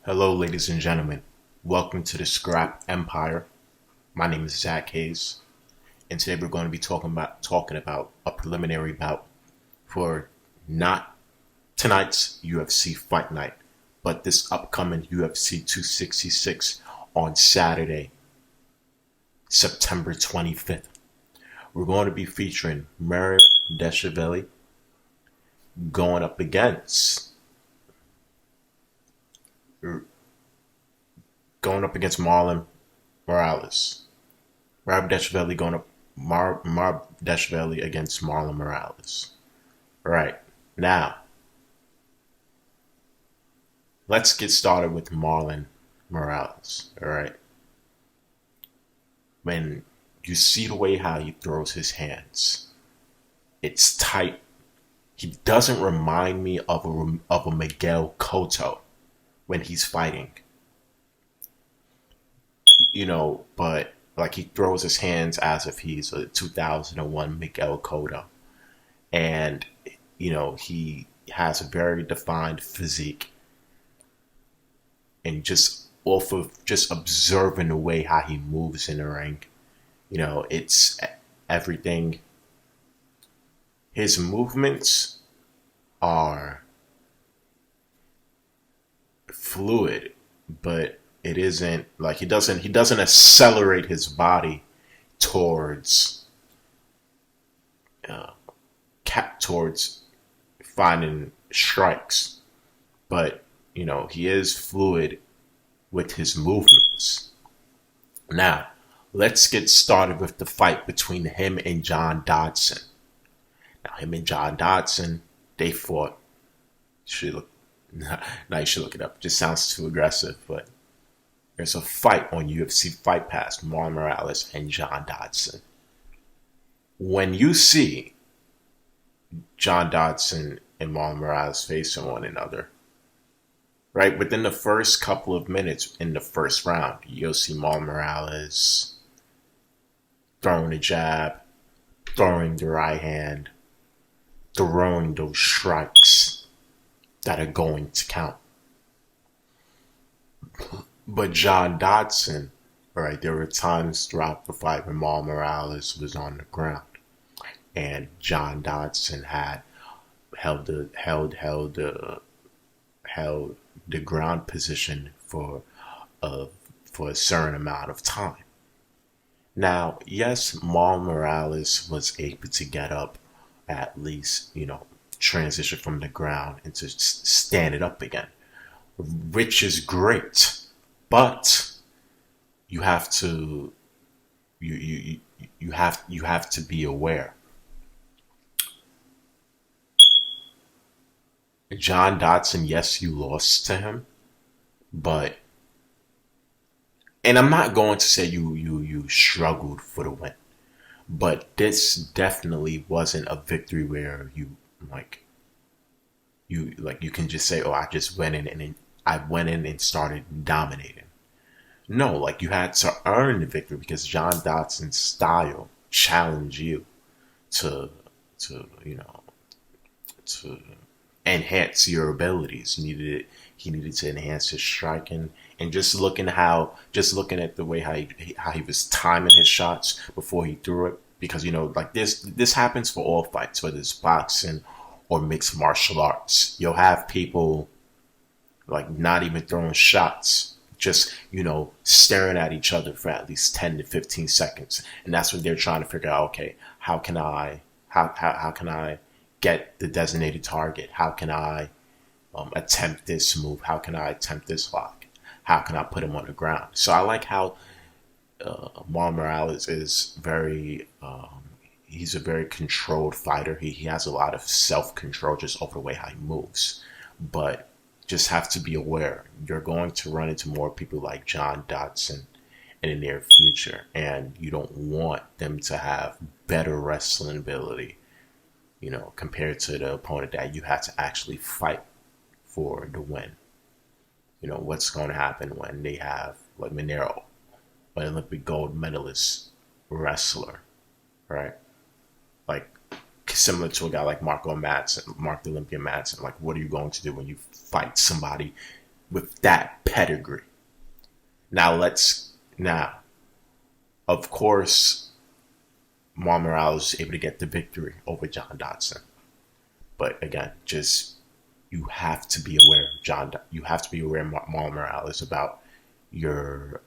Hello, ladies and gentlemen. Welcome to the Scrap Empire. My name is Zach Hayes, and today we're going to be talking about a preliminary bout for not tonight's UFC Fight Night, but this upcoming UFC 266 on Saturday, September 25th. We're going to be featuring Merab Dvalishvili going up against Marlon Moraes. Merab Dvalishvili against Marlon Moraes. Right. Now, let's get started with Marlon Moraes. Alright. When you see the way how he throws his hands, it's tight. He doesn't remind me of a Miguel Cotto when he's fighting. But like he throws his hands as if he's a 2001 Miguel Cotto. And, he has a very defined physique. And just off of just observing the way how he moves in the ring, it's everything. His movements are fluid, but it isn't like he doesn't accelerate his body towards towards finding strikes, but he is fluid with his movements. Now, let's get started with the fight between him and John Dodson. Now, him and John Dodson, they fought. Now you should look it up. It just sounds too aggressive, but there's a fight on UFC Fight Pass, Marlon Moraes and John Dodson. When you see John Dodson and Marlon Moraes facing one another, right, within the first couple of minutes in the first round, you'll see Marlon Moraes throwing a jab, throwing the right hand, throwing those strikes that are going to count. But John Dodson, right, there were times throughout the fight when Marlon Moraes was on the ground, and John Dodson had held the ground position for a certain amount of time. Now, yes, Marlon Moraes was able to get up, at least, transition from the ground into stand it up again, which is great. But you have to you have to be aware. John Dodson, yes, you lost to him, and I'm not going to say you struggled for the win, but this definitely wasn't a victory where you can just say, oh, I just went in and started dominating. No, you had to earn the victory because John Dodson's style challenged you to enhance your abilities. He needed to enhance his striking, and just looking at the way how he was timing his shots before he threw it, because this happens for all fights, whether it's boxing or mixed martial arts. You'll have people not even throwing shots, just staring at each other for at least 10 to 15 seconds, and that's when they're trying to figure out, okay, how can I get the designated target? How can I attempt this move? How can I attempt this lock? How can I put him on the ground? So I like how Marlon Moraes is he's a very controlled fighter. He has a lot of self-control just over the way how he moves. But just have to be aware. You're going to run into more people like John Dodson in the near future, and you don't want them to have better wrestling ability, compared to the opponent that you had to actually fight for the win. What's going to happen when they have, when they're an Olympic gold medalist wrestler, right? Similar to a guy like Mark the Olympian Madsen. What are you going to do when you fight somebody with that pedigree. Now, of course, Marlon Moraes was able to get the victory over John Dodson. But again, just you have to be aware of You have to be aware of Marlon Moraes about your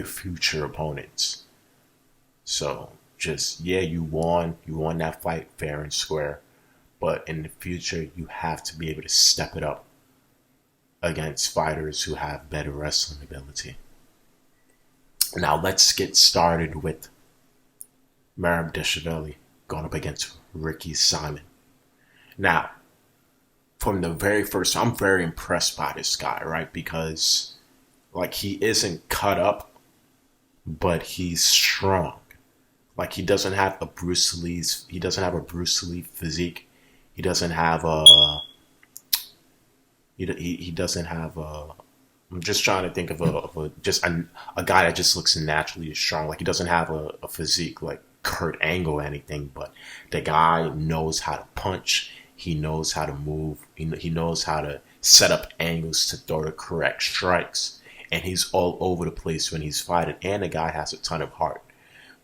future opponents. So just you won that fight fair and square, but in the future you have to be able to step it up against fighters who have better wrestling ability. Now let's get started with Merab Dvalishvili going up against Ricky Simon. Now, from the very first, I'm very impressed by this guy, right? Because like he isn't cut up, but he's strong. Like he doesn't have a Bruce Lee physique. He doesn't have I'm just trying to think of a guy that just looks naturally strong. Like he doesn't have a physique like Kurt Angle or anything, but the guy knows how to punch. He knows how to move. He knows how to set up angles to throw the correct strikes. And he's all over the place when he's fighting. And the guy has a ton of heart.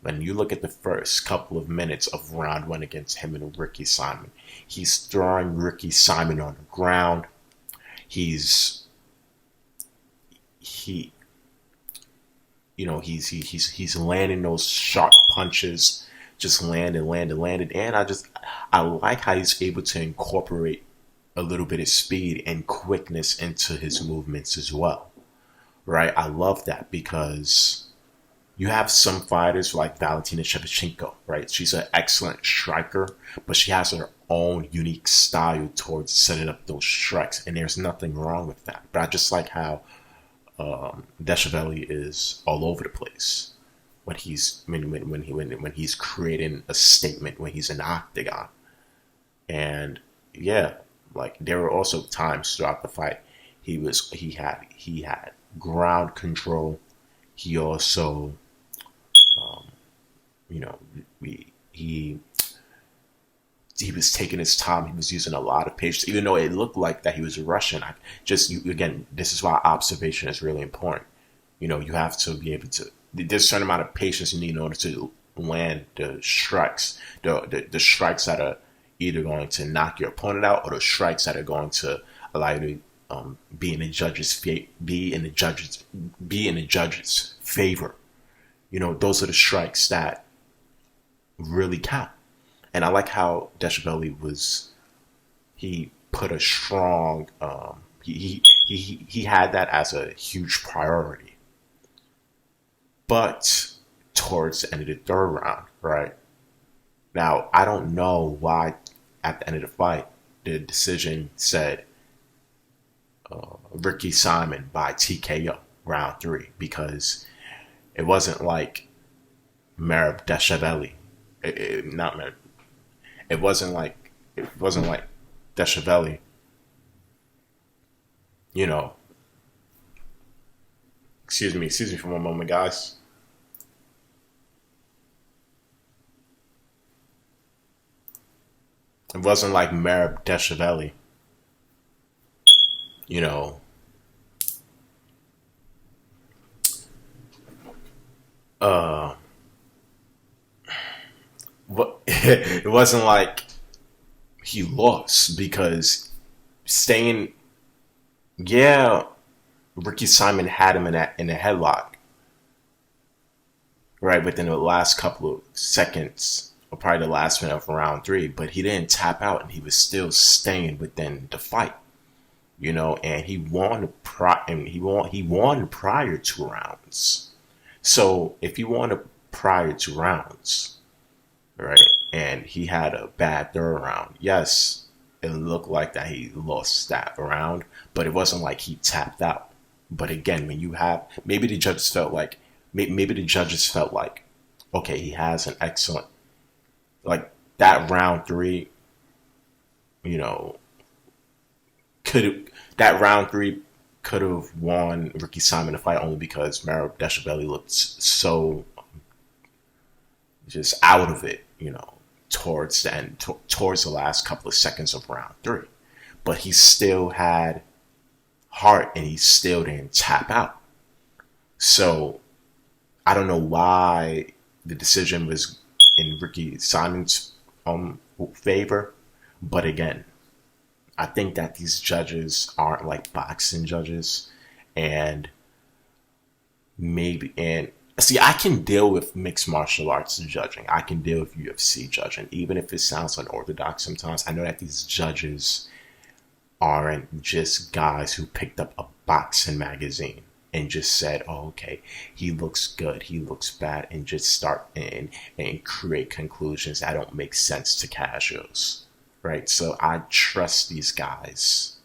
When you look at the first couple of minutes of round one against him and Ricky Simon, he's throwing Ricky Simon on the ground. He's landing those sharp punches, just landed. And I like how he's able to incorporate a little bit of speed and quickness into his movements as well. Right? I love that because you have some fighters like Valentina Shevchenko, right? She's an excellent striker, but she has her own unique style towards setting up those strikes, and there's nothing wrong with that. But I just like how Dvalishvili is all over the place when he's creating a statement, when he's in the octagon. And like there were also times throughout the fight he had ground control. He also he was taking his time. He was using a lot of patience, even though it looked like that he was rushing. Again, this is why observation is really important. You have to be able to. There's a certain amount of patience you need in order to land the strikes, the strikes that are either going to knock your opponent out, or the strikes that are going to allow you to be in the judges' favor. Those are the strikes that really count. And I like how Dvalishvili he put a strong, he had that as a huge priority. But towards the end of the third round, right? Now, I don't know why at the end of the fight, the decision said Ricky Simon by TKO round 3, because it wasn't like Merab Dvalishvili. It wasn't like Dvalishvili, Excuse me for one moment, guys. It wasn't like Merab Dvalishvili, it wasn't like he lost, because Ricky Simon had him in a headlock, right, within the last couple of seconds, or probably the last minute of round 3, but he didn't tap out, and he was still staying within the fight, and he won prior 2 rounds. So if he won prior 2 rounds, right, and he had a bad third round, yes, it looked like that he lost that round, but it wasn't like he tapped out. But again, when you have, maybe the judges felt like, okay, he has an excellent, like that round 3, could have won Ricky Simon the fight, only because Merab Dvalishvili looked so just out of it, towards the end, towards the last couple of seconds of round 3. But he still had heart and he still didn't tap out. So I don't know why the decision was in Ricky Simon's favor, but again, I think that these judges aren't like boxing judges, and see, I can deal with mixed martial arts judging. I can deal with UFC judging, even if it sounds unorthodox sometimes. I know that these judges aren't just guys who picked up a boxing magazine and just said, oh, okay, he looks good, he looks bad, and just start and create conclusions that don't make sense to casuals, right? So I trust these guys'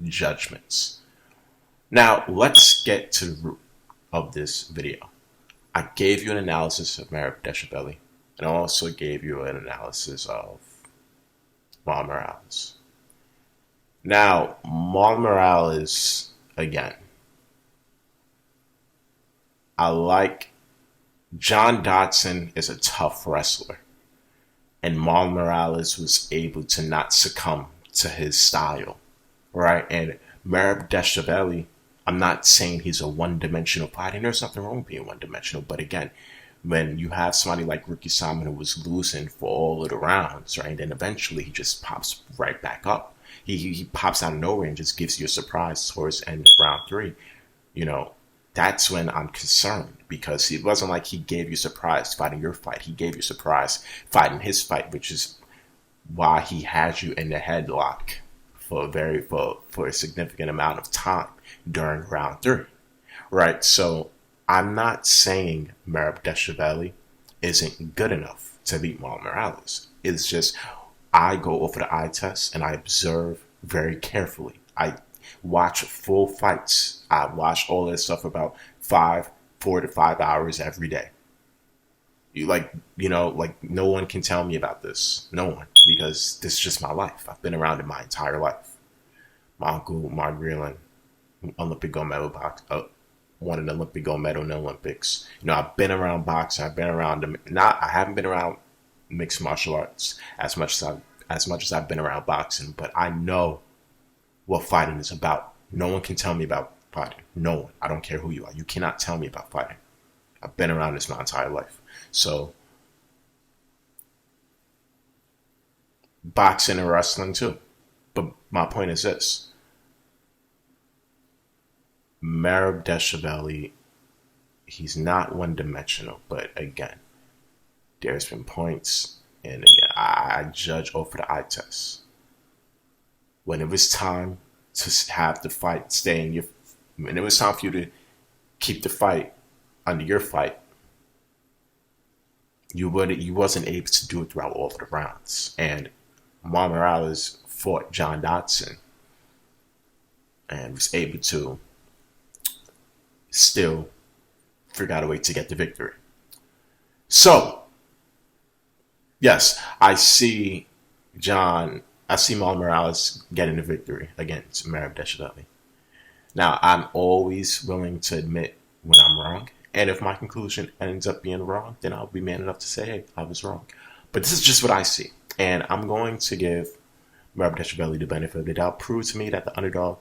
judgments. Now, let's get to the root of this video. I gave you an analysis of Merab Dvalishvili, and I also gave you an analysis of Marlon Moraes. Now, Marlon Moraes, again, I like John Dodson is a tough wrestler, and Marlon Moraes was able to not succumb to his style, right? And Merab Dvalishvili, I'm not saying he's a one-dimensional fighter, and there's nothing wrong with being one-dimensional, but again, when you have somebody like Ricky Simon who was losing for all of the rounds, right, and then eventually he just pops right back up. He pops out of nowhere and just gives you a surprise towards the end of round 3. You know, that's when I'm concerned, because it wasn't like he gave you a surprise fighting your fight. He gave you a surprise fighting his fight, which is why he had you in the headlock for a significant amount of time during round 3, right? So I'm not saying Merab Dvalishvili isn't good enough to beat Marlon Moraes. It's just I go over the eye test and I observe very carefully. I watch full fights. I watch all this stuff about 4 to 5 hours every day. No one can tell me about this. No one, because this is just my life. I've been around it my entire life. My uncle, Mark Greeland, Olympic gold medal won an Olympic gold medal in the Olympics. You know, I've been around boxing. I've been around I haven't been around mixed martial arts as much as I've been around boxing, but I know what fighting is about. No one can tell me about fighting. No one. I don't care who you are. You cannot tell me about fighting. I've been around this my entire life. So, boxing and wrestling too. But my point is this. Merab Dvalishvili, he's not one-dimensional, but again, there's been points, and again, I judge over the eye test. When it was time to have the fight stay in when it was time for you to keep the fight under your fight, you wasn't able to do it throughout all of the rounds. And Marlon Moraes fought John Dodson and was able to still figure out a way to get the victory. So, yes, I see Marlon Moraes getting the victory against Merab Dvalishvili. Now, I'm always willing to admit when I'm wrong, and if my conclusion ends up being wrong, then I'll be man enough to say, hey, I was wrong. But this is just what I see, and I'm going to give Merab Dvalishvili the benefit of the doubt. Prove to me that the underdog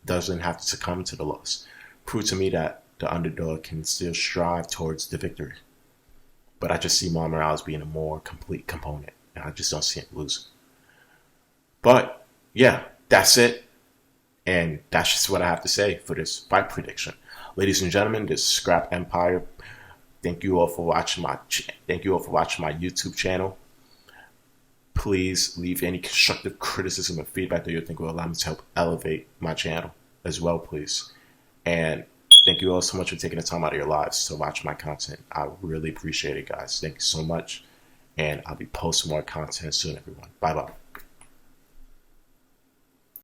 doesn't have to succumb to the loss. Prove to me that the underdog can still strive towards the victory. But I just see Marlon Moraes being a more complete component, and I just don't see him losing. But, yeah, that's it. And that's just what I have to say for this fight prediction. Ladies and gentlemen, this is Scrap Empire. Thank you all for watching my YouTube channel. Please leave any constructive criticism or feedback that you think will allow me to help elevate my channel as well, please. And thank you all so much for taking the time out of your lives to watch my content. I really appreciate it, guys. Thank you so much. And I'll be posting more content soon, everyone. Bye-bye.